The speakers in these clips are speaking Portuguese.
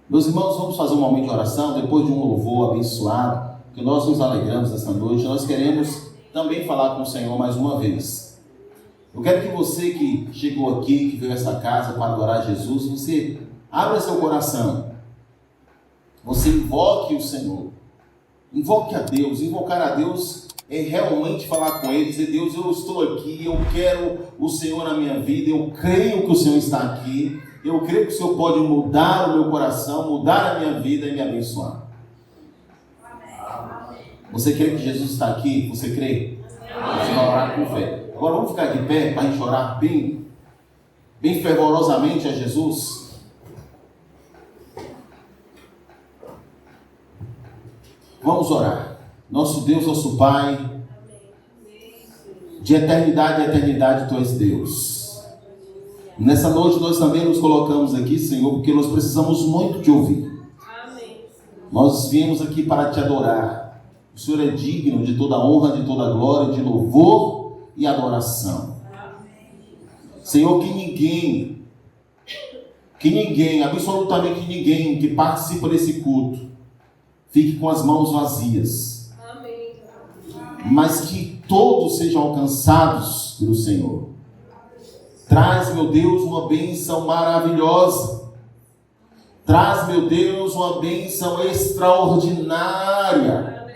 Meus irmãos, vamos fazer um momento de oração, depois de um louvor abençoado, que nós nos alegramos esta noite. Nós queremos também falar com o Senhor mais uma vez. Eu quero que você que chegou aqui, que veio a essa casa para adorar Jesus, você abra seu coração, você invoque o Senhor, invoque a Deus. Invocar a Deus é realmente falar com Ele, dizer: Deus, eu estou aqui, eu quero o Senhor na minha vida, eu creio que o Senhor está aqui. Eu creio que o Senhor pode mudar o meu coração, mudar a minha vida e me abençoar. Você crê que Jesus está aqui? Você crê? Você vai orar com fé. Agora vamos ficar de pé para a gente orar bem fervorosamente a Jesus. Vamos orar. Nosso Deus, nosso Pai, de eternidade a eternidade, Tu és Deus. Nessa noite nós também nos colocamos aqui, Senhor, porque nós precisamos muito te ouvir. Amém. Nós viemos aqui para te adorar. O Senhor é digno de toda honra, de toda glória, de louvor e adoração. Amém. Senhor, que ninguém, absolutamente ninguém que participa desse culto fique com as mãos vazias. Amém. Mas que todos sejam alcançados pelo Senhor. Traz, meu Deus, uma bênção maravilhosa. Traz, meu Deus, uma bênção extraordinária.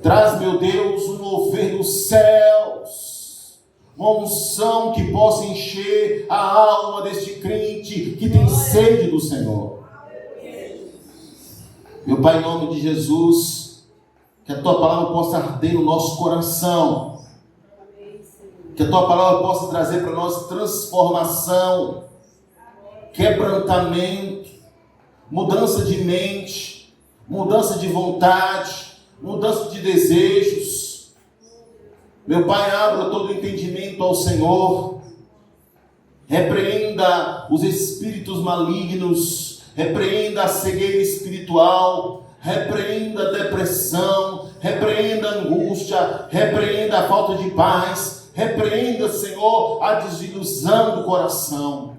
Traz, meu Deus, um mover dos céus. Uma unção que possa encher a alma deste crente que tem sede do Senhor. Meu Pai, em nome de Jesus, que a Tua palavra possa arder no nosso coração. Que a Tua palavra possa trazer para nós transformação, quebrantamento, mudança de mente, mudança de vontade, mudança de desejos. Meu Pai, abra todo o entendimento ao Senhor. Repreenda os espíritos malignos, repreenda a cegueira espiritual, repreenda a depressão, repreenda a angústia, repreenda a falta de paz. Repreenda, Senhor, a desilusão do coração.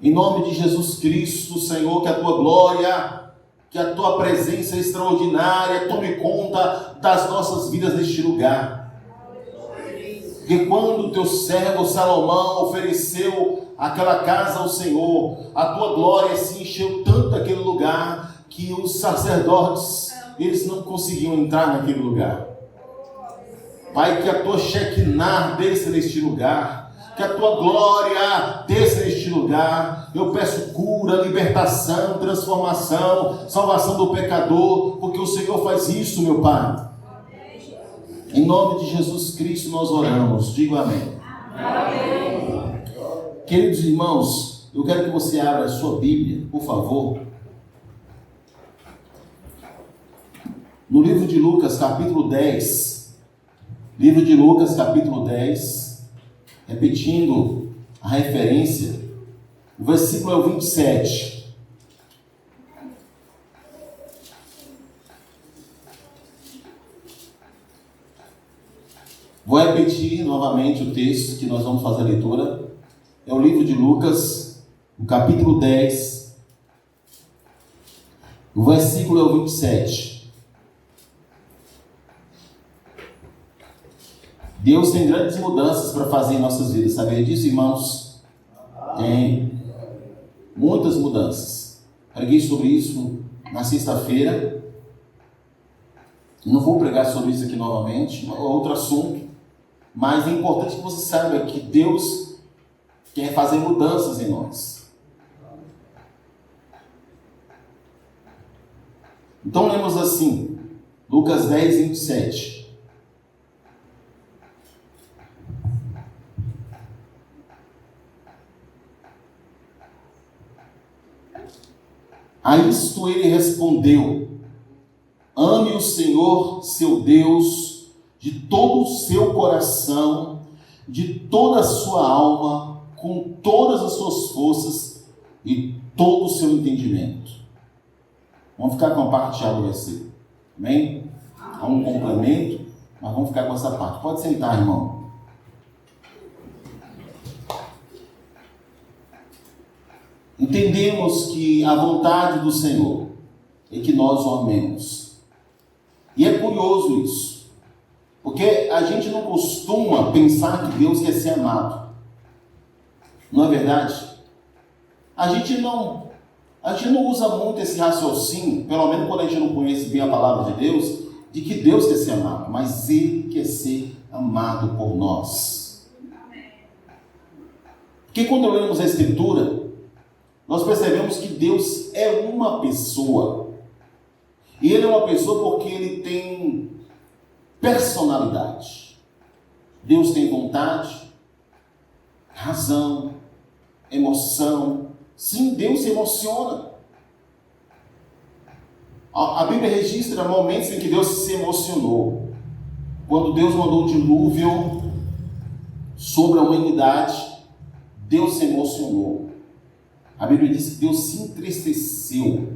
Em nome de Jesus Cristo, Senhor, que a Tua glória, que a Tua presença extraordinária tome conta das nossas vidas neste lugar. Porque quando o Teu servo Salomão ofereceu aquela casa ao Senhor, a Tua glória se encheu tanto aquele lugar que os sacerdotes, eles não conseguiam entrar naquele lugar. Pai, que a Tua Shekinah desça neste lugar, que a Tua glória desça neste lugar. Eu peço cura, libertação, transformação, salvação do pecador, porque o Senhor faz isso, meu Pai. Em nome de Jesus Cristo nós oramos. Digo amém. Amém. Queridos irmãos, eu quero que você abra a sua Bíblia, por favor, no livro de Lucas, capítulo 10. Livro de Lucas, capítulo 10, repetindo a referência, o versículo é o 27. Vou repetir novamente o texto que nós vamos fazer a leitura. É o livro de Lucas, o capítulo 10, o versículo é o 27. Deus tem grandes mudanças para fazer em nossas vidas. Sabia disso, irmãos? Tem muitas mudanças. Preguei sobre isso na sexta-feira. Não vou pregar sobre isso aqui novamente, é outro assunto. Mas é importante que você saiba que Deus quer fazer mudanças em nós. Então lemos assim, Lucas 10, 27. A isto ele respondeu: ame o Senhor, seu Deus, de todo o seu coração, de toda a sua alma, com todas as suas forças e todo o seu entendimento. Vamos ficar com a parte de do versículo. Amém? Há um complemento, mas vamos ficar com essa parte. Pode sentar, irmão. Entendemos que a vontade do Senhor é que nós o amemos. E é curioso isso. Porque a gente não costuma pensar que Deus quer ser amado. Não é verdade? A gente não usa muito esse raciocínio, pelo menos quando a gente não conhece bem a palavra de Deus, de que Deus quer ser amado, mas Ele quer ser amado por nós. Porque quando lemos a Escritura, nós percebemos que Deus é uma pessoa. E Ele é uma pessoa porque Ele tem personalidade. Deus tem vontade, razão, emoção. Sim, Deus se emociona. A Bíblia registra momentos em que Deus se emocionou. Quando Deus mandou o dilúvio sobre a humanidade, Deus se emocionou. A Bíblia diz que Deus se entristeceu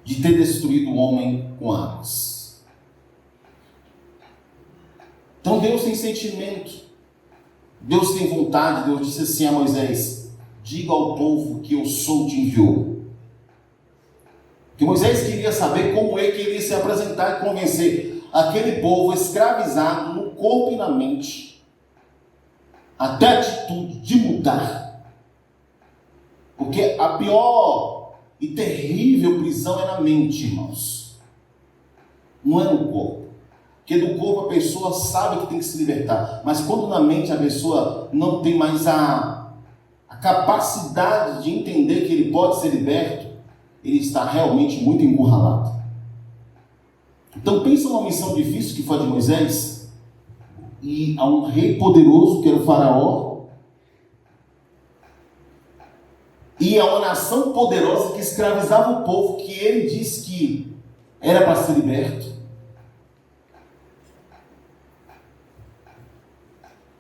de ter destruído o homem com águas. Então Deus tem sentimento. Deus tem vontade. Deus disse assim a Moisés: diga ao povo que eu sou te enviou. Que Moisés queria saber como é que ele ia se apresentar e convencer aquele povo escravizado no corpo e na mente, até a atitude de mudar. Porque a pior e terrível prisão é na mente, irmãos. Não é no corpo. Porque do corpo a pessoa sabe que tem que se libertar. Mas quando na mente a pessoa não tem mais a capacidade de entender que ele pode ser liberto, ele está realmente muito encurralado. Então pensa numa missão difícil que foi a de Moisés, e a um rei poderoso que era o faraó, e a uma nação poderosa que escravizava o povo, que ele disse que era para ser liberto.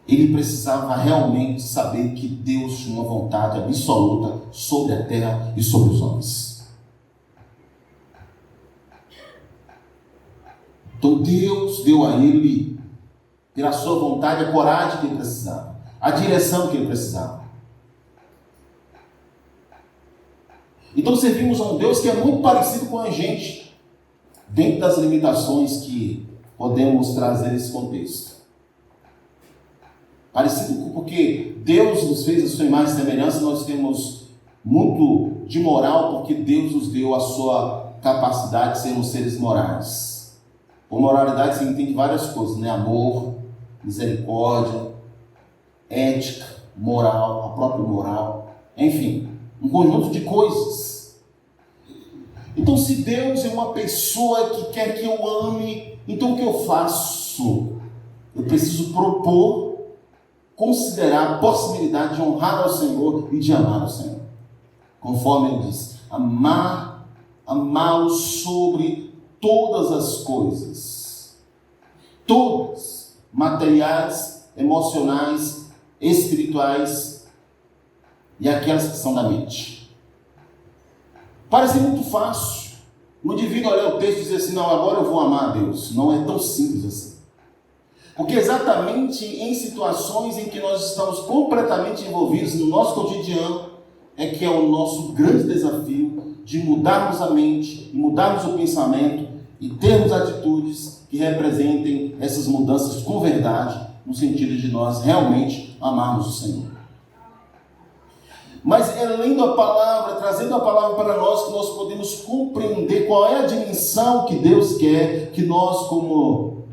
Ele precisava realmente saber que Deus tinha uma vontade absoluta sobre a terra e sobre os homens. Então Deus deu a ele, pela sua vontade, a coragem que ele precisava, a direção que ele precisava. Então servimos a um Deus que é muito parecido com a gente, dentro das limitações que podemos trazer nesse contexto. Parecido porque Deus nos fez a sua imagem e semelhança, nós temos muito de moral, porque Deus nos deu a sua capacidade de sermos seres morais. Por moralidade se entende várias coisas, né? Amor, misericórdia, ética, moral, a própria moral, enfim, um conjunto de coisas. Então, se Deus é uma pessoa que quer que eu ame, então o que eu faço? Eu preciso propor, considerar a possibilidade de honrar ao Senhor e de amar ao Senhor. Conforme ele diz, amá-lo sobre todas as coisas. Todas, materiais, emocionais, espirituais e aquelas que são da mente. Parece muito fácil. O indivíduo olhar o texto e dizer assim, não, agora eu vou amar a Deus. Não é tão simples assim. Porque exatamente em situações em que nós estamos completamente envolvidos no nosso cotidiano, é que é o nosso grande desafio de mudarmos a mente, mudarmos o pensamento e termos atitudes que representem essas mudanças com verdade, no sentido de nós realmente amarmos o Senhor. Mas é lendo a palavra, trazendo a palavra para nós, que nós podemos compreender qual é a dimensão que Deus quer que nós, como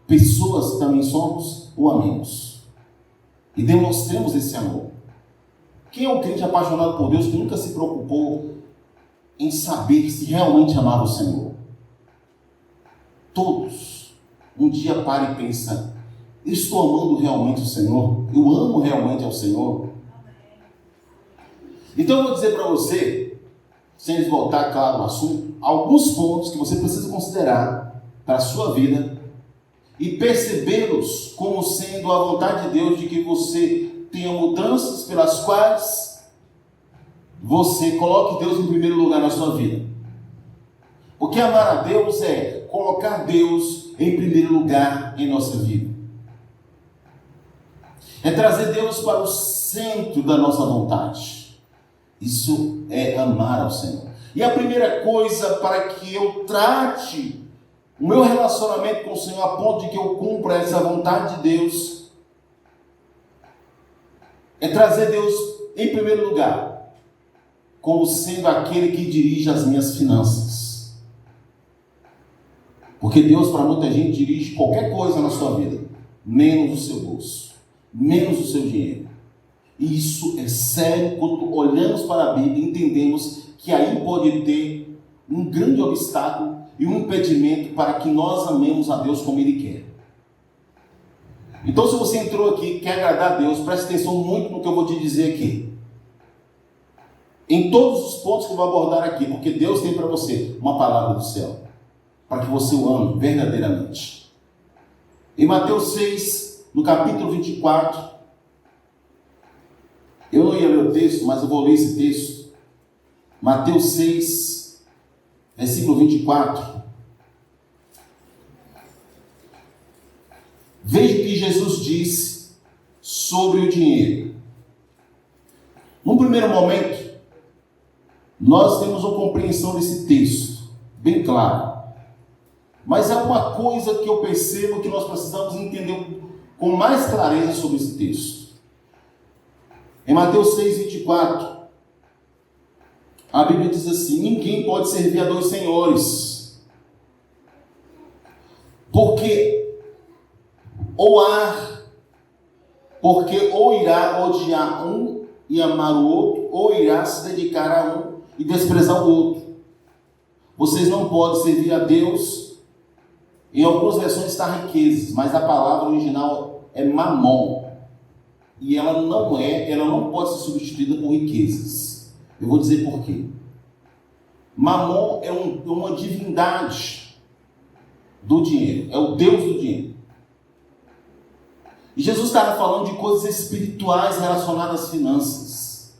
pessoas que também somos, o amemos. E demonstremos esse amor. Quem é um crente apaixonado por Deus que nunca se preocupou em saber se realmente amava o Senhor? Todos. Um dia para e pensa, eu estou amando realmente o Senhor? Eu amo realmente ao Senhor? Então eu vou dizer para você, sem esgotar, claro, o assunto, alguns pontos que você precisa considerar para a sua vida e percebê-los como sendo a vontade de Deus de que você tenha mudanças pelas quais você coloque Deus em primeiro lugar na sua vida. Porque amar a Deus é colocar Deus em primeiro lugar em nossa vida. É trazer Deus para o centro da nossa vontade. Isso é amar ao Senhor. E a primeira coisa para que eu trate o meu relacionamento com o Senhor a ponto de que eu cumpra essa vontade de Deus é trazer Deus em primeiro lugar, como sendo aquele que dirige as minhas finanças. Porque Deus, para muita gente, dirige qualquer coisa na sua vida, menos o seu bolso, menos o seu dinheiro. E isso é sério quando olhamos para a Bíblia e entendemos que aí pode ter um grande obstáculo e um impedimento para que nós amemos a Deus como Ele quer. Então, se você entrou aqui e quer agradar a Deus, preste atenção muito no que eu vou te dizer aqui. Em todos os pontos que eu vou abordar aqui, porque Deus tem para você uma palavra do céu, para que você o ame verdadeiramente. Em Mateus 6, no capítulo 24, eu não ia ler o texto, mas eu vou ler esse texto. Mateus 6, versículo 24. Veja o que Jesus disse sobre o dinheiro. Num primeiro momento, nós temos uma compreensão desse texto, bem clara. Mas há uma coisa que eu percebo que nós precisamos entender com mais clareza sobre esse texto. Em Mateus 6, 24, a Bíblia diz assim: ninguém pode servir a dois senhores, porque ou irá odiar um e amar o outro, ou irá se dedicar a um e desprezar o outro. Vocês não podem servir a Deus. Em algumas versões está riquezas, mas a palavra original é mamon. E ela não pode ser substituída por riquezas. Eu vou dizer por quê. Mamon é uma divindade do dinheiro, é o Deus do dinheiro. E Jesus estava falando de coisas espirituais relacionadas às finanças.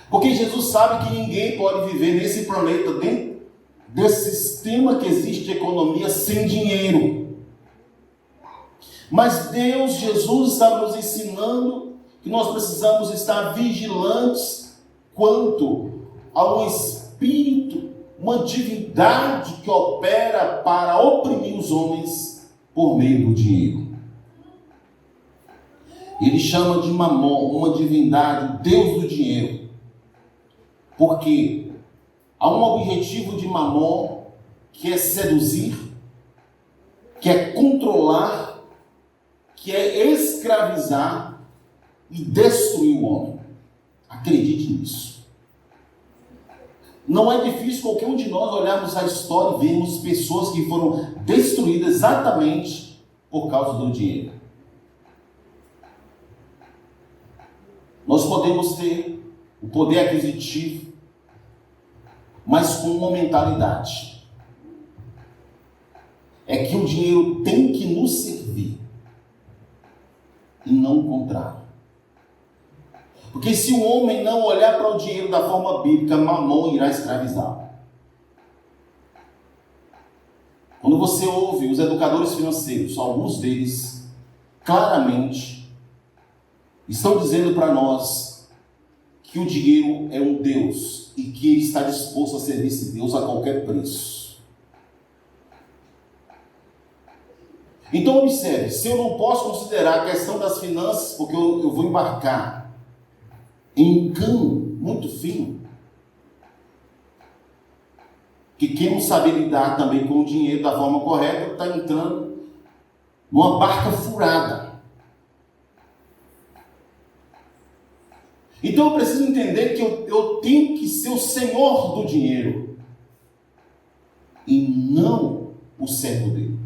Porque Jesus sabe que ninguém pode viver nesse planeta, dentro desse sistema que existe de economia, sem dinheiro. Mas Deus, Jesus, estava nos ensinando que nós precisamos estar vigilantes quanto a um espírito, uma divindade que opera para oprimir os homens por meio do dinheiro. Ele chama de Mamon, uma divindade, Deus do dinheiro. Porque há um objetivo de Mamon que é seduzir, que é controlar, que é escravizar e destruir o homem. Acredite nisso. Não é difícil qualquer um de nós olharmos a história e vermos pessoas que foram destruídas exatamente por causa do dinheiro. Nós podemos ter o poder aquisitivo, mas com uma mentalidade. É que o dinheiro tem que nos servir, e não o contrário. Porque se o homem não olhar para o dinheiro da forma bíblica, Mamon irá escravizá-lo. Quando você ouve os educadores financeiros, alguns deles, claramente, estão dizendo para nós que o dinheiro é um Deus e que ele está disposto a servir esse Deus a qualquer preço. Então observe, se eu não posso considerar a questão das finanças, porque eu vou embarcar em um cano muito fino, que quem não sabe lidar também com o dinheiro da forma correta está entrando numa barca furada. Então eu preciso entender que eu tenho que ser o senhor do dinheiro e não o servo dele.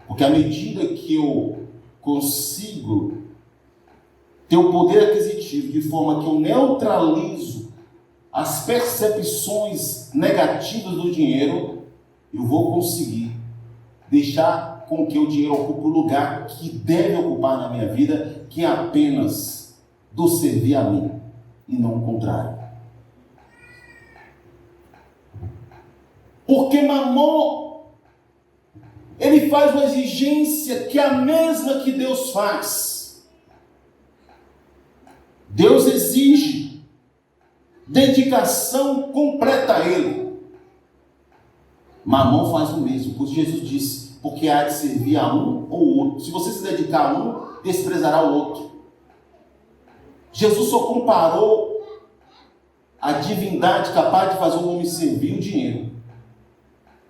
Porque à medida que eu consigo ter o poder aquisitivo de forma que eu neutralizo as percepções negativas do dinheiro, eu vou conseguir deixar com que o dinheiro ocupe o lugar que deve ocupar na minha vida, que é apenas do servir a mim, e não o contrário. Porque Mamon, ele faz uma exigência que é a mesma que Deus faz. Deus exige dedicação completa a Ele. Mamon faz o mesmo, pois Jesus disse, porque há de servir a um ou outro. Se você se dedicar a um, desprezará o outro. Jesus só comparou a divindade capaz de fazer o homem servir o dinheiro.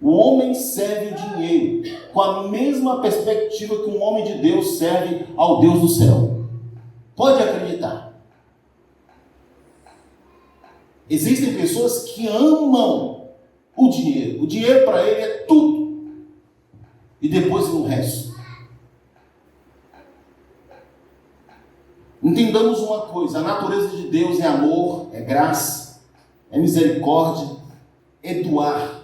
O homem serve o dinheiro com a mesma perspectiva que um homem de Deus serve ao Deus do céu. Pode acreditar. Existem pessoas que amam o dinheiro. O dinheiro para ele é tudo. E depois o resto. Entendamos uma coisa: a natureza de Deus é amor, é graça, é misericórdia, é doar.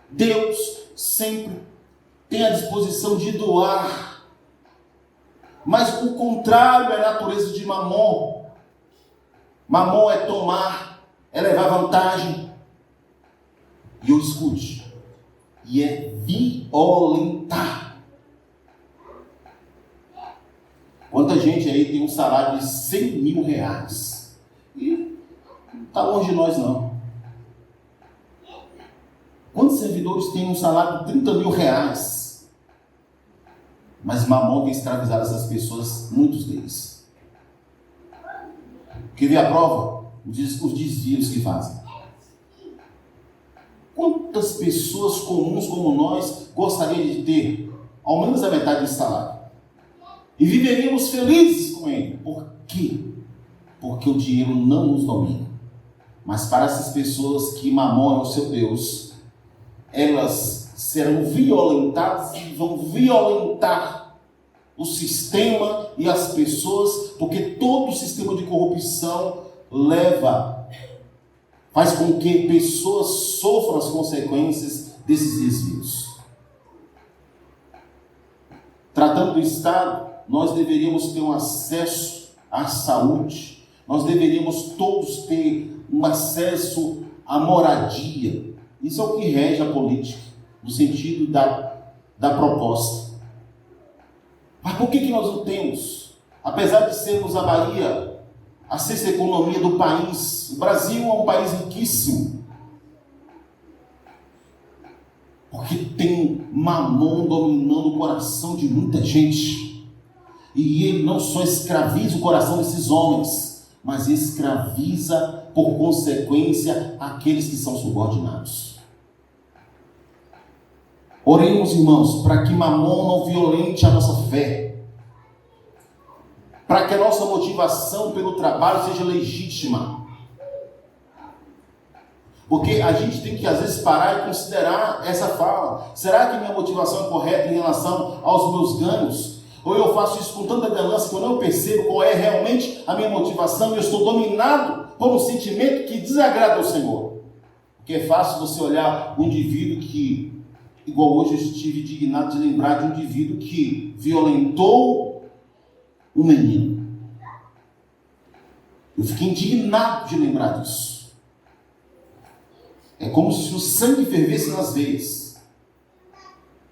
Deus sempre tem a disposição de doar. Mas o contrário é a natureza de Mamon. Mamon é tomar, é levar vantagem. E eu escute, e é violentar. Quanta gente aí tem um salário de 100 mil reais? E não está longe de nós não. Quantos servidores têm um salário de 30 mil reais? Mas Mamon tem escravizado essas pessoas, muitos deles. Quer ver a prova? Os desvios que fazem. Quantas pessoas comuns como nós gostariam de ter ao menos a metade desse salário? E viveríamos felizes com ele. Por quê? Porque o dinheiro não nos domina. Mas para essas pessoas que Mamon é o seu Deus, elas serão violentadas e vão violentar o sistema e as pessoas, porque todo o sistema de corrupção faz com que pessoas sofram as consequências desses desvios. Tratando do Estado, nós deveríamos ter um acesso à saúde, nós deveríamos todos ter um acesso à moradia. Isso é o que rege a política, no sentido da proposta. Mas por que nós não temos? Apesar de sermos a Bahia, a sexta economia do país, o Brasil é um país riquíssimo. Porque tem Mamon dominando o coração de muita gente. E ele não só escraviza o coração desses homens, mas escraviza, por consequência, aqueles que são subordinados. Oremos, irmãos, para que Mamon não violente a nossa fé, para que a nossa motivação pelo trabalho seja legítima. Porque a gente tem que, às vezes, parar e considerar essa fala. Será que minha motivação é correta em relação aos meus ganhos? Ou eu faço isso com tanta ganância que eu não percebo qual é realmente a minha motivação e eu estou dominado por um sentimento que desagrada ao Senhor? Porque é fácil você olhar um indivíduo que, igual hoje eu estive indignado de lembrar de um indivíduo que violentou um menino. Eu fiquei indignado de lembrar disso. É como se o sangue fervesse nas veias.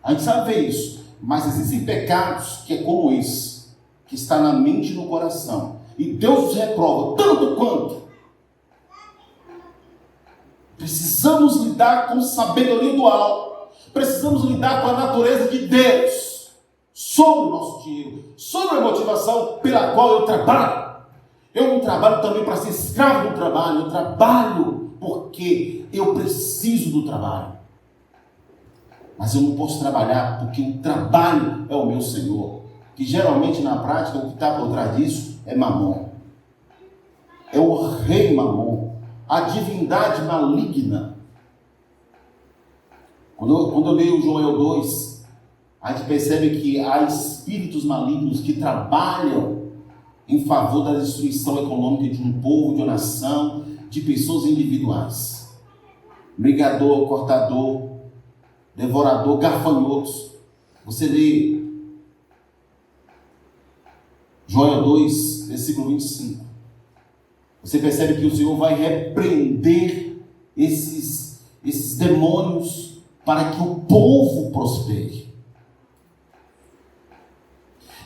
A gente sabe ver isso. Mas existem pecados que é como esse, que está na mente e no coração. E Deus os reprova, tanto quanto. Precisamos lidar com sabedoria do alto. Precisamos lidar com a natureza de Deus. Sobre o nosso dinheiro. Sobre a motivação pela qual eu trabalho. Eu não trabalho também para ser escravo do trabalho. Eu trabalho porque eu preciso do trabalho. Mas eu não posso trabalhar porque o trabalho é o meu Senhor. Que geralmente na prática o que está por trás disso é Mamon. É o rei Mamon. A divindade maligna. Quando eu leio Joel 2, a gente percebe que há espíritos malignos que trabalham em favor da destruição econômica de um povo, de uma nação, de pessoas individuais. Brigador, cortador, devorador, gafanhotos. Você lê Joel 2, versículo 25. Você percebe que o Senhor vai repreender esses demônios para que o povo prospere.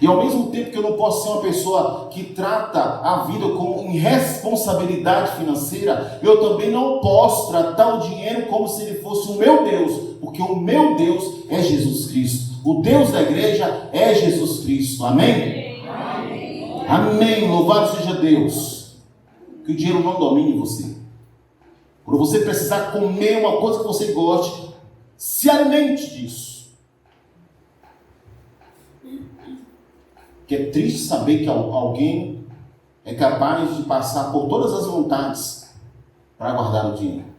E ao mesmo tempo que eu não posso ser uma pessoa que trata a vida com irresponsabilidade financeira, eu também não posso tratar o dinheiro como se ele fosse o meu Deus, porque o meu Deus é Jesus Cristo. O Deus da igreja é Jesus Cristo. Amém? Amém. Amém. Louvado seja Deus. Que o dinheiro não domine você. Quando você precisar comer uma coisa que você goste, se alimente disso. Que é triste saber que alguém é capaz de passar por todas as vontades para guardar o dinheiro.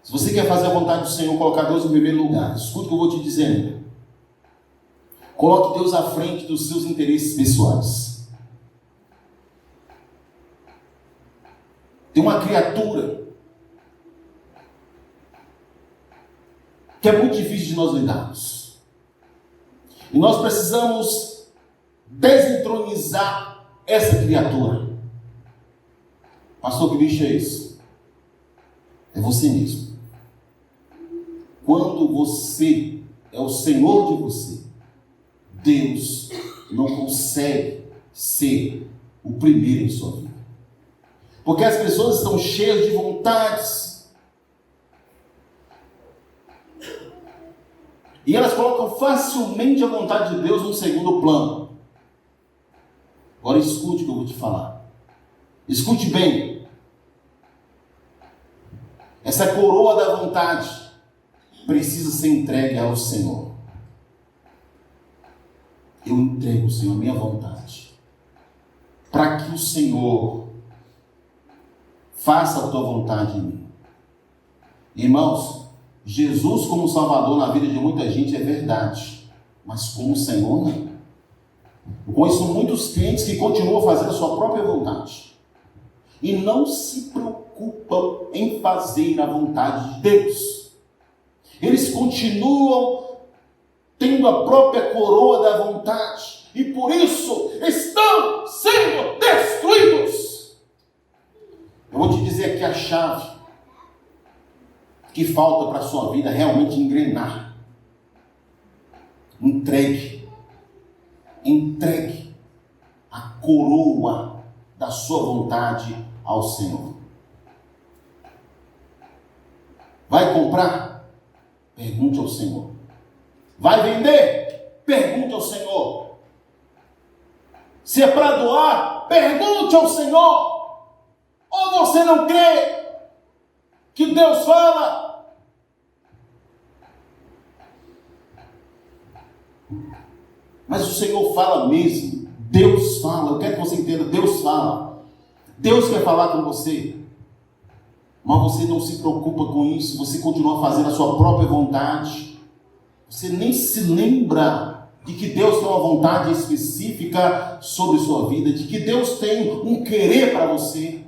Se você quer fazer a vontade do Senhor, colocar Deus em primeiro lugar, escuta o que eu vou te dizer. Coloque Deus à frente dos seus interesses pessoais. Tem uma criatura que é muito difícil de nós lidarmos. E nós precisamos desentronizar essa criatura. Pastor, que bicho é esse? É você mesmo. Quando você é o Senhor de você, Deus não consegue ser o primeiro em sua vida. Porque as pessoas estão cheias de vontades. E elas colocam facilmente a vontade de Deus no segundo plano. Agora escute o que eu vou te falar. Escute bem. Essa coroa da vontade precisa ser entregue ao Senhor. Eu entrego, Senhor, a minha vontade. Para que o Senhor faça a tua vontade em mim. Irmãos, Jesus como Salvador na vida de muita gente é verdade, mas como Senhor não. Eu conheço muitos crentes que continuam fazendo a sua própria vontade e não se preocupam em fazer a vontade de Deus. Eles continuam tendo a própria coroa da vontade e por isso estão sendo destruídos. Eu vou te dizer aqui a chave que falta para a sua vida realmente engrenar. Entregue a coroa da sua vontade ao Senhor. Vai comprar? Pergunte ao Senhor. Vai vender? Pergunte ao Senhor. Se é para doar, pergunte ao Senhor. Ou você não crê que Deus fala? Mas o Senhor fala mesmo. Deus fala. Eu quero que você entenda. Deus fala. Deus quer falar com você. Mas você não se preocupa com isso. Você continua fazendo a sua própria vontade. Você nem se lembra de que Deus tem uma vontade específica sobre sua vida. De que Deus tem um querer para você.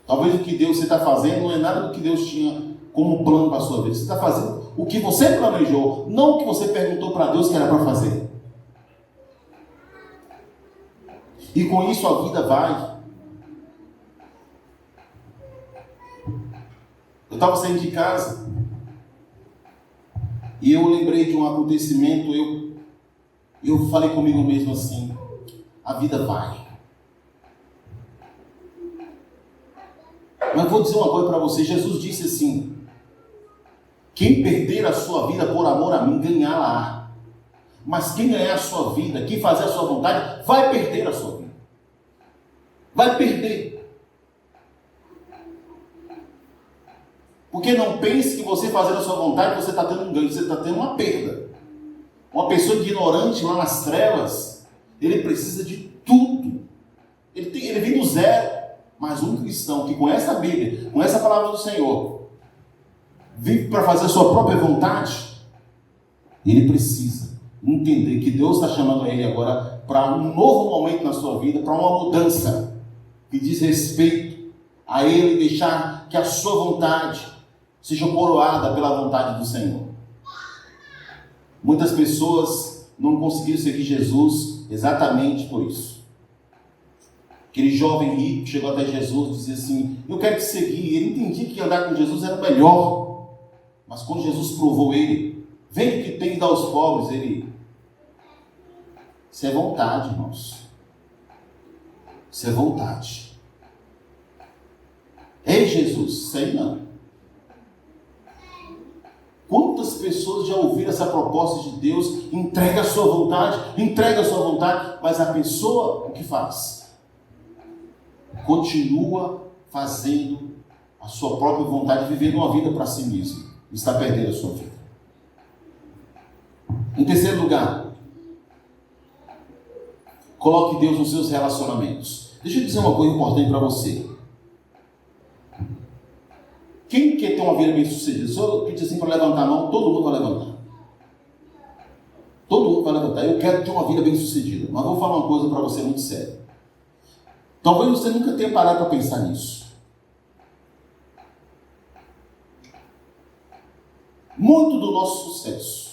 Talvez o que Deus está fazendo não é nada do que Deus tinha como plano para a sua vida. Você está fazendo o que você planejou, não o que você perguntou para Deus que era para fazer. E com isso a vida vai. Eu estava saindo de casa e eu lembrei de um acontecimento. Eu falei comigo mesmo assim: a vida vai. Mas vou dizer uma coisa para você. Jesus disse assim: quem perder a sua vida por amor a mim, ganhá-la-á. Mas quem ganhar a sua vida, quem fazer a sua vontade, vai perder a sua vida. Vai perder. Porque não pense que você fazendo a sua vontade, você está tendo um ganho, você está tendo uma perda. Uma pessoa ignorante lá nas trevas, ele precisa de tudo. Ele vem do zero. Mas um cristão que conhece a Bíblia, conhece a palavra do Senhor, vive para fazer a sua própria vontade, ele precisa entender que Deus está chamando ele agora para um novo momento na sua vida, para uma mudança que diz respeito a ele deixar que a sua vontade seja coroada pela vontade do Senhor. Muitas pessoas não conseguiram seguir Jesus exatamente por isso. Aquele jovem rico chegou até Jesus e dizia assim: eu quero te seguir. Ele entendia que andar com Jesus era o melhor. Mas quando Jesus provou ele, vende o que tem e dá aos pobres, ele... Isso é vontade, irmãos. Isso é vontade. Ei, Jesus, isso aí não. Quantas pessoas já ouviram essa proposta de Deus? Entrega a sua vontade, mas a pessoa, o que faz? Continua fazendo a sua própria vontade, vivendo uma vida para si mesmo. Está perdendo a sua vida. Em terceiro lugar, coloque Deus nos seus relacionamentos. Deixa eu dizer uma coisa importante para você. Quem quer ter uma vida bem sucedida? Se eu pedir assim para levantar a mão, todo mundo vai levantar. Todo mundo vai levantar. Eu quero ter uma vida bem sucedida. Mas vou falar uma coisa para você muito séria. Talvez você nunca tenha parado para pensar nisso. Muito do nosso sucesso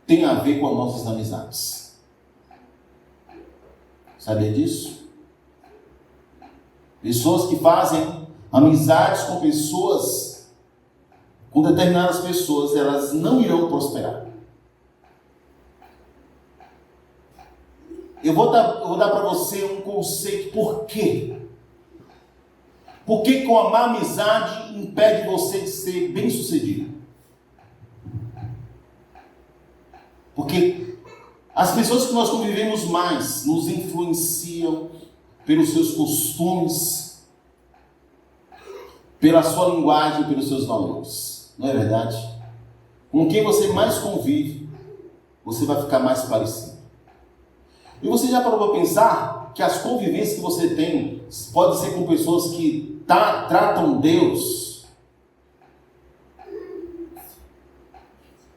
tem a ver com as nossas amizades. Sabia disso? Pessoas que fazem amizades com pessoas, com determinadas pessoas, elas não irão prosperar. Eu vou dar para você um conceito. Por quê? Por que com a má amizade impede você de ser bem sucedido? Porque as pessoas que nós convivemos mais nos influenciam pelos seus costumes, pela sua linguagem, pelos seus valores. Não é verdade? Com quem você mais convive, você vai ficar mais parecido. E você já parou para pensar que as convivências que você tem podem ser com pessoas que tratam Deus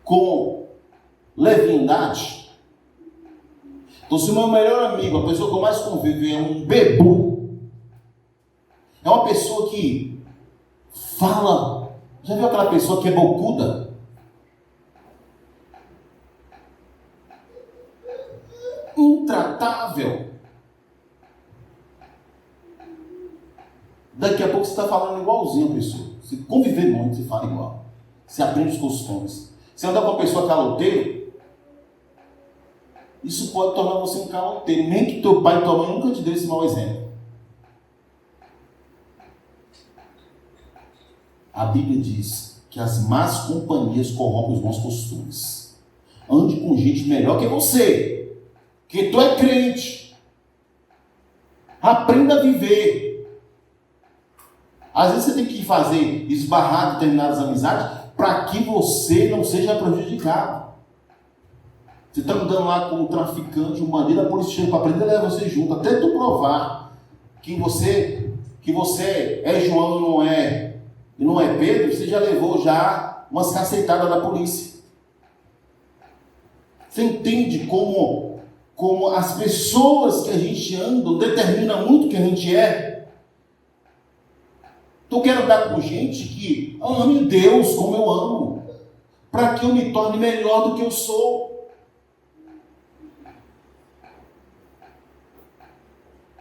com leviandade? Então, se o meu melhor amigo, a pessoa que eu mais convivo, é um bebu, é uma pessoa que fala, já viu aquela pessoa que é bocuda? Intratável. Daqui a pouco você está falando igualzinho a pessoa. Se conviver muito, você fala igual. Você aprende os costumes. Se andar com uma pessoa caloteira, isso pode tornar você um caloteiro. Nem que teu pai e tua mãe nunca te deu esse mau exemplo. A Bíblia diz que as más companhias corrompem os bons costumes. Ande com gente melhor que você, que tu é crente. Aprenda a viver. Às vezes você tem que esbarrar determinadas amizades para que você não seja prejudicado. Você está andando lá com um traficante, um bandido, a polícia chega para prender, leva você junto, até tu provar que você é João e não é Pedro, você já levou umas cacetadas da polícia. Você entende como as pessoas que a gente anda determinam muito o que a gente é? Então eu quero andar com gente que ame Deus como eu amo, para que eu me torne melhor do que eu sou.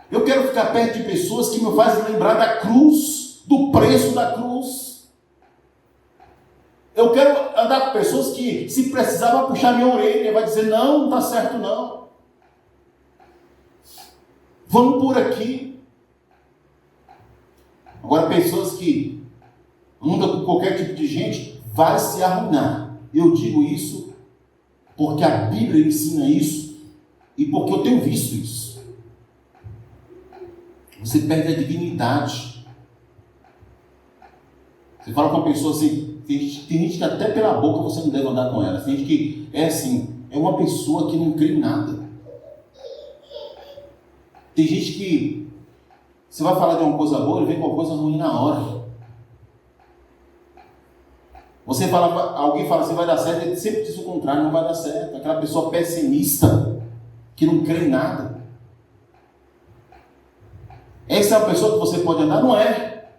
Eu quero ficar perto de pessoas que me fazem lembrar da cruz, do preço da cruz. Eu quero andar com pessoas que, se precisar, vai puxar minha orelha, vai dizer: não está certo não. Vamos por aqui. Agora, pessoas que andam com qualquer tipo de gente, vai se arruinar. Eu digo isso porque a Bíblia ensina isso e porque eu tenho visto isso. Você perde a dignidade. Você fala com uma pessoa assim, tem gente que até pela boca você não deve andar com ela. Tem gente que é assim, é uma pessoa que não crê em nada. Tem gente que você vai falar de uma coisa boa, ele vem com uma coisa ruim na hora. Alguém fala assim, vai dar certo, ele sempre diz o contrário, não vai dar certo. Aquela pessoa pessimista, que não crê em nada. Essa é uma pessoa que você pode andar? Não é.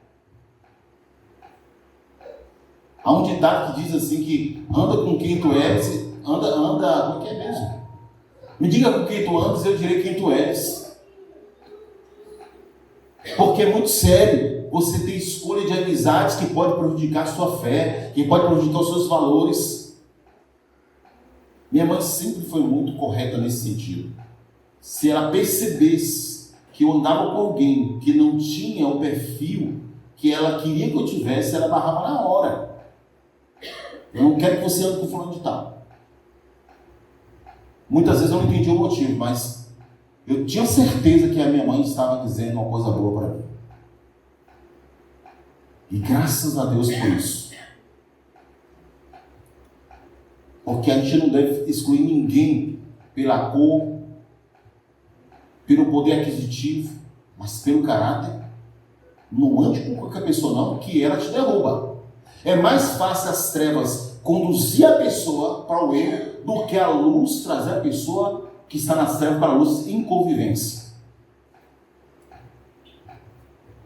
Há um ditado que diz assim que anda com quem tu és, como é que é mesmo? Me diga com quem tu andas, eu direi quem tu és. Porque é muito sério você ter escolha de amizades que pode prejudicar a sua fé, que pode prejudicar os seus valores. Minha mãe sempre foi muito correta nesse sentido. Se ela percebesse que eu andava com alguém que não tinha o perfil que ela queria que eu tivesse, ela barrava na hora. Eu não quero que você ande com fulano de tal. Muitas vezes eu não entendi o motivo, mas eu tinha certeza que a minha mãe estava dizendo uma coisa boa para mim. E graças a Deus por isso. Porque a gente não deve excluir ninguém pela cor, pelo poder aquisitivo, mas pelo caráter. Não ande com qualquer pessoa não, que ela te derruba. É mais fácil as trevas conduzir a pessoa para o erro do que a luz trazer a pessoa que está nas trevas para a luz em convivência.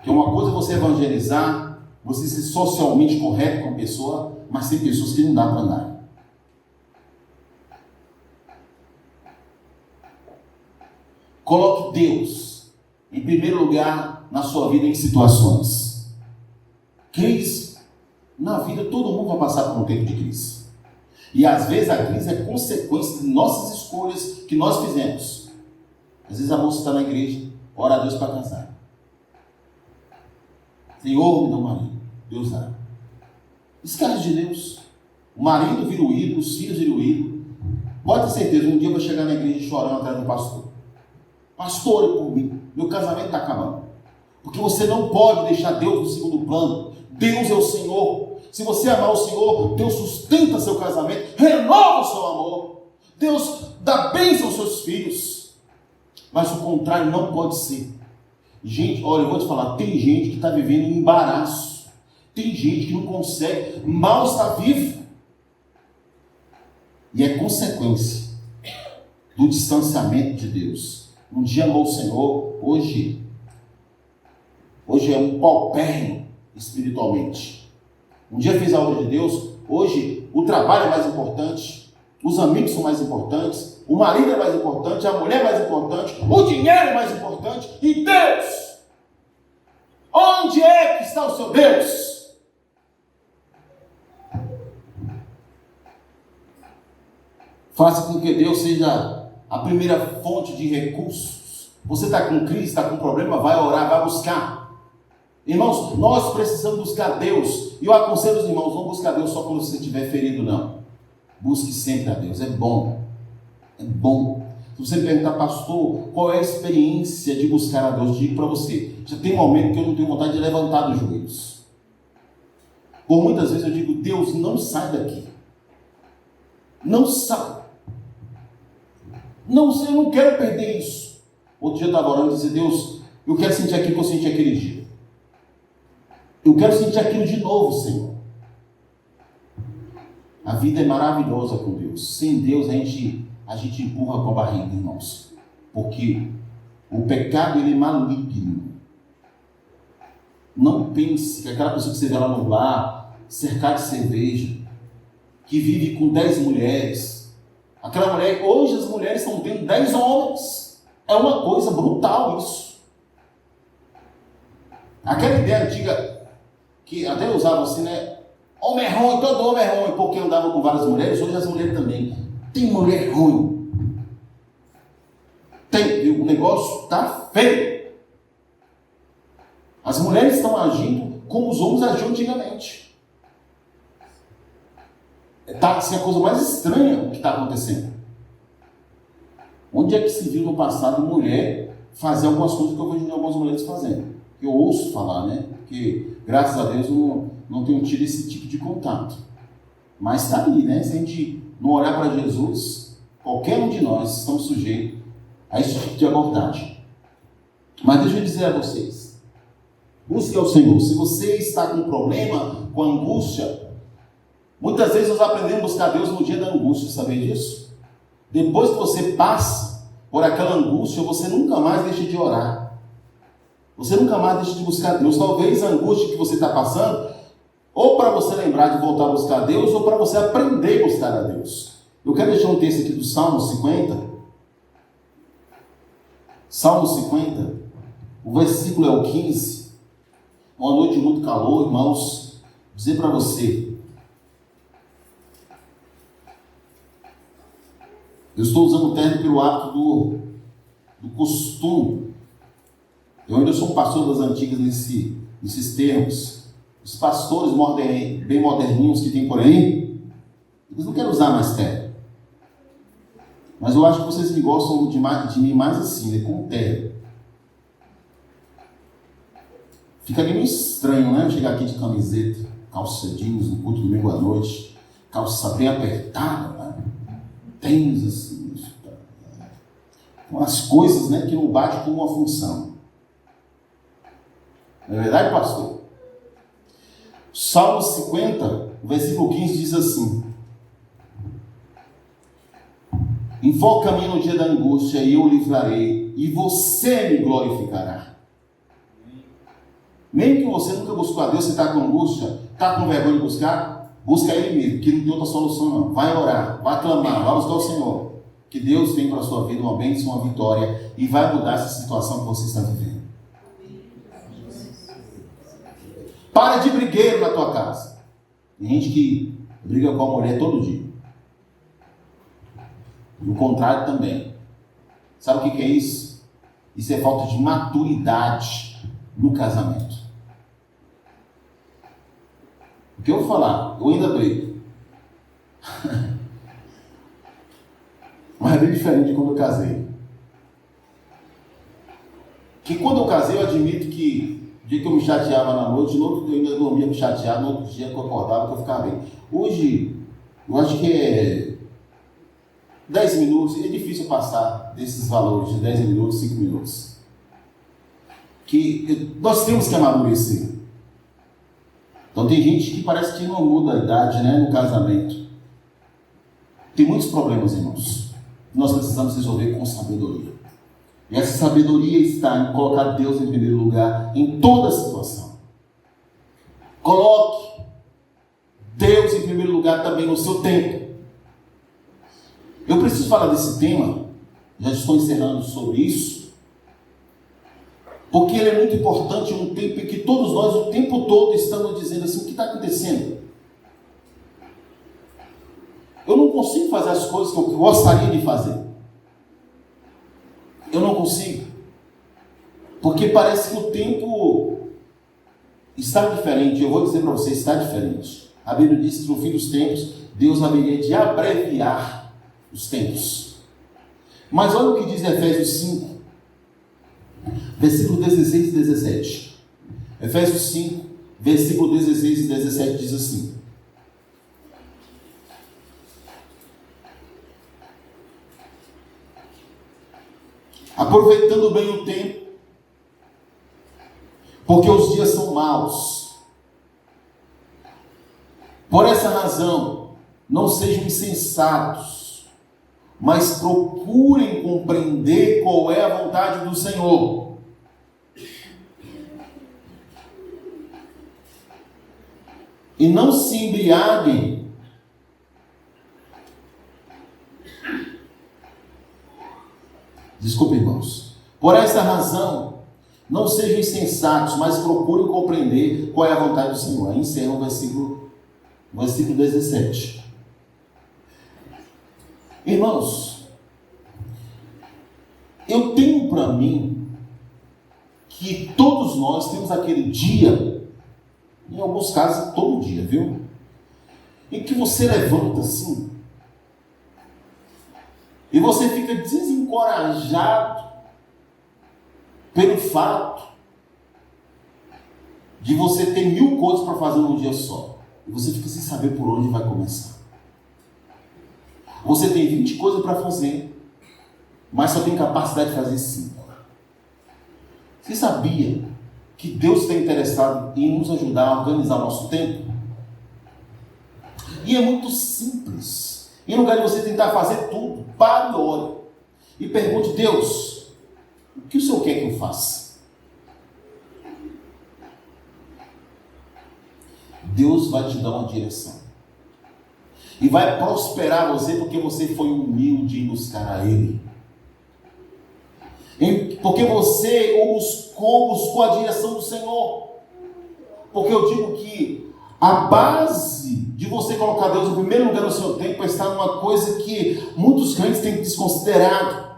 Que uma coisa é você evangelizar, você ser socialmente correto com a pessoa, mas tem pessoas que não dá para andar. Coloque Deus em primeiro lugar na sua vida em situações. Crise. Na vida todo mundo vai passar por um tempo de crise. E às vezes a crise é consequência de nossas escolhas que nós fizemos. Às vezes a moça está na igreja, ora a Deus para casar. Senhor, me dá um marido. Deus dá. Escarte de Deus. O marido vira o ídolo, os filhos viram o ídolo. Pode ter certeza, um dia eu vou chegar na igreja chorando atrás do pastor. Pastor, ore por mim. Meu casamento está acabando. Porque você não pode deixar Deus no segundo plano. Deus é o Senhor. Se você amar o Senhor, Deus sustenta seu casamento, renova o seu amor. Deus dá bênção aos seus filhos. Mas o contrário não pode ser. Gente, olha, eu vou te falar, tem gente que está vivendo em embaraço. Tem gente que não consegue, mal está vivo. E é consequência do distanciamento de Deus. Um dia amou o Senhor, hoje é um paupérrimo espiritualmente. Um dia fez a obra de Deus, hoje o trabalho é mais importante, os amigos são mais importantes, o marido é mais importante, a mulher é mais importante, o dinheiro é mais importante, e Deus? Onde é que está o seu Deus? Faça com que Deus seja a primeira fonte de recursos. Você está com crise, está com problema, vai orar, vai buscar. Irmãos, nós precisamos buscar Deus. E eu aconselho os irmãos, não buscar Deus só quando você estiver ferido, não. Busque sempre a Deus, é bom. É bom. Se você perguntar, pastor, qual é a experiência de buscar a Deus? Digo para você, já tem um momento que eu não tenho vontade de levantar dos joelhos. Por muitas vezes eu digo, Deus, não sai daqui. Não sai. Não, eu não quero perder isso. Outro dia eu estava orando e disse, Deus, eu quero sentir aquilo que eu senti aquele dia. Eu quero sentir aquilo de novo, Senhor. A vida é maravilhosa com Deus. Sem Deus a gente empurra com a barriga, irmãos. Porque o pecado ele é maligno. Não pense que aquela pessoa que você vê lá no bar, cercada de cerveja, que vive com 10 mulheres, aquela mulher, hoje as mulheres estão tendo 10 homens. É uma coisa brutal isso. Aquela ideia antiga que até usavam assim, né? Homem é ruim, todo homem é ruim, porque andava com várias mulheres, hoje as mulheres também. Tem mulher ruim. O negócio está feio. As mulheres estão agindo como os homens agiam antigamente. Está assim, a coisa mais estranha que está acontecendo. Onde é que se viu no passado mulher fazer algumas coisas que eu vejo algumas mulheres fazendo? Eu ouço falar, né? Porque, graças a Deus, eu não tenho tido esse tipo de contato. Mas está ali, né? Se a gente não olhar para Jesus, qualquer um de nós estamos sujeitos a esse tipo de abordagem. Mas deixa eu dizer a vocês, busque ao Senhor. Se você está com problema, com angústia, muitas vezes nós aprendemos a buscar Deus no dia da angústia, sabia disso? Depois que você passa por aquela angústia, você nunca mais deixa de orar. Você nunca mais deixa de buscar Deus. Talvez a angústia que você está passando Ou para você lembrar de voltar a buscar a Deus, ou para você aprender a buscar a Deus. Eu quero deixar um texto aqui do Salmo 50. Salmo 50, o versículo é o 15. Uma noite de muito calor, irmãos. Vou dizer para você. Eu estou usando o termo pelo hábito do costume. Eu ainda sou um pastor das antigas nesses termos. Os pastores bem moderninhos que tem por aí, eles não querem usar mais termo. Mas eu acho que vocês me gostam de mim mais assim, né? Com termo. Fica meio estranho, né? Chegar aqui de camiseta, calça jeans, no culto domingo à noite, calça bem apertada, né? Tênis assim, umas coisas, né, que não batem com uma função. Não é verdade, pastor? Salmo 50, versículo 15 diz assim: invoca-me no dia da angústia e eu o livrarei, e você me glorificará. Mesmo que você nunca buscou a Deus, você está com angústia, está com vergonha de buscar, busca Ele mesmo, que não tem outra solução não. Vai orar, vai clamar, vai buscar o Senhor, que Deus tem para a sua vida uma bênção, uma vitória, e vai mudar essa situação que você está vivendo. Para de brigueiro na tua casa. Tem gente que briga com a mulher todo dia. E o contrário também. Sabe o que é isso? Isso é falta de maturidade no casamento. O que eu vou falar? Eu ainda brigo. Mas é bem diferente de quando eu casei. Que quando eu casei, eu admito que o dia que eu me chateava na noite, no outro dia eu ainda dormia me chateado, no outro dia que eu acordava, que eu ficava bem. Hoje, eu acho que é 10 minutos, é difícil passar desses valores de 10 minutos, 5 minutos. Que nós temos que amadurecer. Então tem gente que parece que não muda a idade, né, no casamento. Tem muitos problemas, irmãos. Nós precisamos resolver com sabedoria. E essa sabedoria está em colocar Deus em primeiro lugar em toda a situação. Coloque Deus em primeiro lugar também no seu tempo. Eu preciso falar desse tema, já estou encerrando sobre isso, porque ele é muito importante em um tempo em que todos nós o tempo todo estamos dizendo assim: o que está acontecendo? Eu não consigo fazer as coisas que eu gostaria de fazer. Eu não consigo. Porque parece que o tempo está diferente. Eu vou dizer para você, está diferente. A Bíblia diz que no fim dos tempos, Deus haveria de abreviar os tempos. Mas olha o que diz Efésios 5, versículo 16 e 17. Efésios 5, versículo 16 e 17 diz assim: aproveitando bem o tempo, porque os dias são maus. Por essa razão, não sejam insensatos, mas procurem compreender qual é a vontade do Senhor. E não se embriaguem Desculpe, irmãos. Por essa razão, não sejam insensatos, mas procurem compreender qual é a vontade do Senhor. Aí encerra o versículo 17. Irmãos, eu tenho para mim que todos nós temos aquele dia, em alguns casos todo dia, viu? Em que você levanta assim, e você fica desencorajado pelo fato de você ter 1000 coisas para fazer num dia só. E você fica sem saber por onde vai começar. Você tem 20 coisas para fazer, mas só tem capacidade de fazer 5. Você sabia que Deus está interessado em nos ajudar a organizar o nosso tempo? E é muito simples. Em lugar de você tentar fazer tudo, pare e ore. E pergunte: Deus, o que o Senhor quer que eu faça? Deus vai te dar uma direção. E vai prosperar você porque você foi humilde em buscar a Ele. Porque você buscou a direção do Senhor. Porque eu digo que a base de você colocar Deus em primeiro lugar no seu tempo está numa coisa que muitos crentes têm desconsiderado.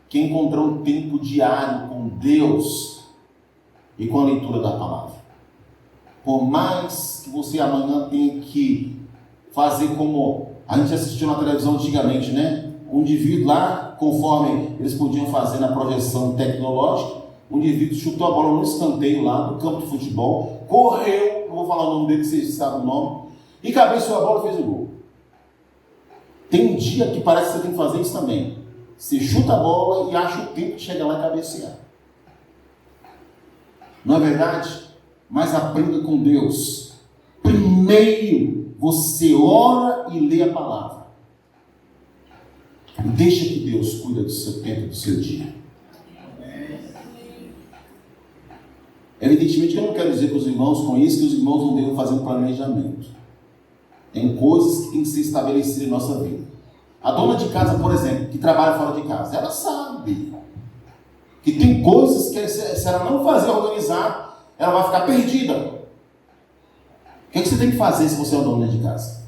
Que é encontrar um tempo diário com Deus e com a leitura da palavra. Por mais que você amanhã tenha que fazer como a gente assistiu na televisão antigamente, né? Um indivíduo lá, conforme eles podiam fazer na projeção tecnológica, um indivíduo chutou a bola no escanteio lá do campo de futebol, correu, não vou falar o nome dele, que vocês sabem o nome, e cabeceou a bola e fez o gol. Tem um dia que parece que você tem que fazer isso também. Você chuta a bola e acha o tempo de chegar lá e cabecear. Não é verdade? Mas aprenda com Deus. Primeiro, você ora e lê a palavra. E deixa que Deus cuida do seu tempo, do seu dia. Evidentemente que eu não quero dizer para os irmãos com isso que os irmãos não devem fazer um planejamento. Tem coisas que têm que ser estabelecidas em nossa vida. A dona de casa, por exemplo, que trabalha fora de casa, ela sabe que tem coisas que se ela não fazer organizar, ela vai ficar perdida. O que você tem que fazer se você é uma dona de casa?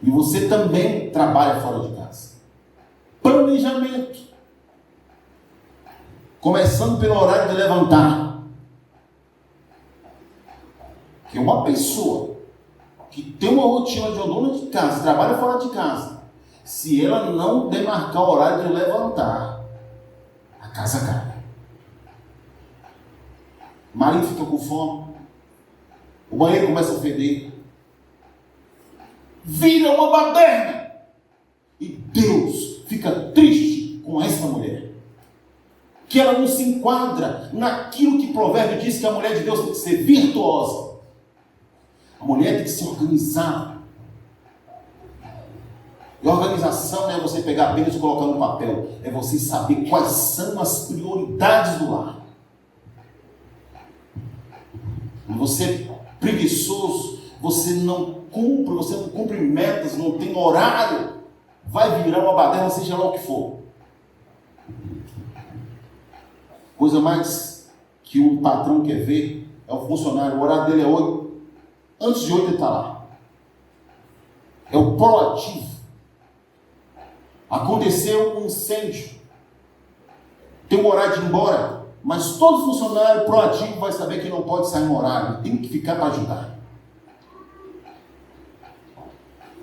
E você também trabalha fora de casa. Planejamento. Começando pelo horário de levantar. Que uma pessoa que tem uma rotina de uma dona de casa, trabalha fora de casa, se ela não demarcar o horário de levantar, a casa cai. O marido fica com fome, o banheiro começa a feder, vira uma baderna, e Deus fica triste com essa mulher, que ela não se enquadra naquilo que Provérbio diz que a mulher de Deus tem que ser virtuosa. A mulher tem que se organizar. E a organização não é você pegar apenas e colocar no papel, é você saber quais são as prioridades do lar. Você é preguiçoso, você não cumpre metas, não tem horário, vai virar uma baderna, seja lá o que for. Coisa mais que um patrão quer ver é o funcionário, o horário dele é 8, antes de 8 ele está lá. É o proativo. Aconteceu um incêndio, tem um horário de ir embora, mas todo funcionário proativo vai saber que não pode sair no horário, tem que ficar para ajudar.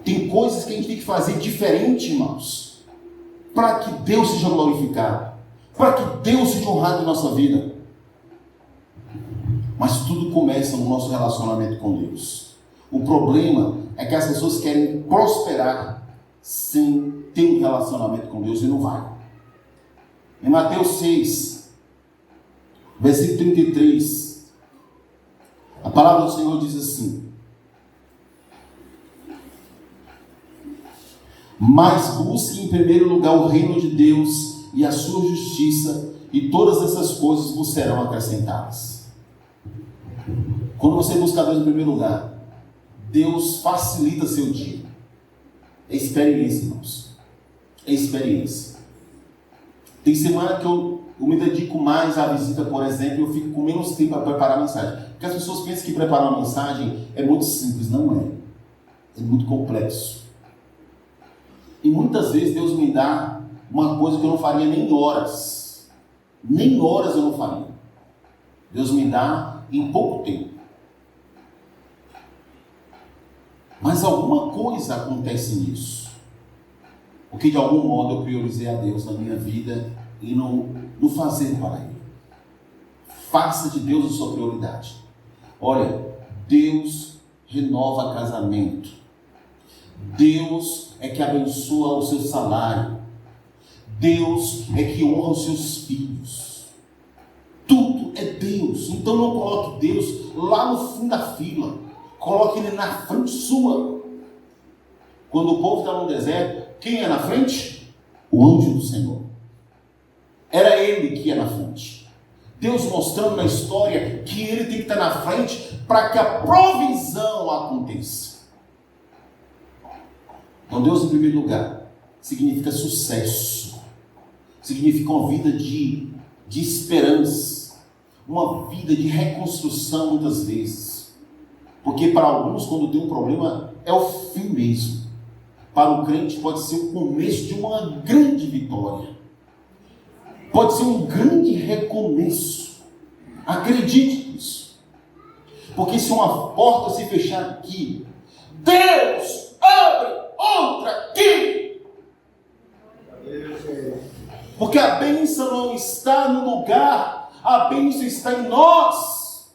Tem coisas que a gente tem que fazer diferente, irmãos, para que Deus seja glorificado, para que Deus seja honrado em nossa vida. Mas tudo começa no nosso relacionamento com Deus. O problema é que as pessoas querem prosperar sem ter um relacionamento com Deus e não vai. Em Mateus 6, versículo 33, a palavra do Senhor diz assim: mas busque em primeiro lugar o reino de Deus e a sua justiça, e todas essas coisas vos serão acrescentadas. Quando você busca Deus em primeiro lugar, Deus facilita seu dia. É experiência, irmãos. É experiência. Tem semana que eu me dedico mais à visita, por exemplo, e eu fico com menos tempo para preparar a mensagem. Porque as pessoas pensam que preparar uma mensagem é muito simples. Não é. É muito complexo. E muitas vezes Deus me dá uma coisa que eu não faria nem horas. Nem horas eu não faria. Deus me dá em pouco tempo. Mas alguma coisa acontece nisso. Porque de algum modo eu priorizei a Deus na minha vida e no fazer para Ele. Faça de Deus a sua prioridade. Olha, Deus renova casamento. Deus é que abençoa o seu salário. Deus é que honra os seus filhos. Tudo é Deus. Então não coloque Deus lá no fim da fila. Coloque Ele na frente sua. Quando o povo está no deserto, quem é na frente? O anjo do Senhor. Era Ele que ia na frente. Deus mostrando na história que Ele tem que estar na frente para que a provisão aconteça. Então Deus em primeiro lugar significa sucesso, significa uma vida de esperança, uma vida de reconstrução muitas vezes, porque para alguns quando tem um problema é o fim mesmo, para o crente pode ser o começo de uma grande vitória, pode ser um grande recomeço. Acredite nisso, porque se uma porta se fechar aqui, Deus abre outra aqui. Porque a bênção não está no lugar, a bênção está em nós.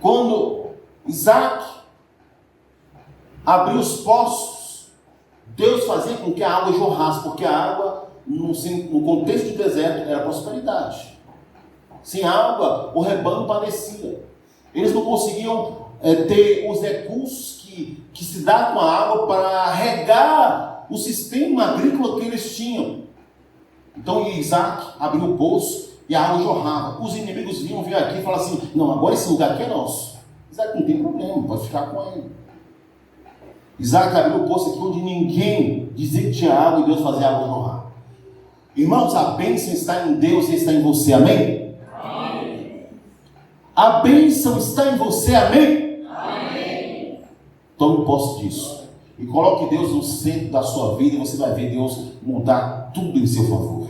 Quando Isaac abriu os poços, Deus fazia com que a água jorrasse, porque a água, no contexto de deserto, era prosperidade. Sem água, o rebanho padecia. Eles não conseguiam ter os recursos que se dá com a água para regar o sistema agrícola que eles tinham. Então Isaac abriu o poço e a água jorrava. Os inimigos vinham aqui e falavam assim: não, agora esse lugar aqui é nosso. Isaac não tem problema, pode ficar com ele. Isaac abriu o poço aqui onde ninguém dizia que tinha água e Deus fazia a água jorrar. Irmãos, a bênção está em Deus e está em você, amém? Amém. A bênção está em você, amém? Amém. Tome posse disso e coloque Deus no centro da sua vida e você vai ver Deus mudar tudo em seu favor.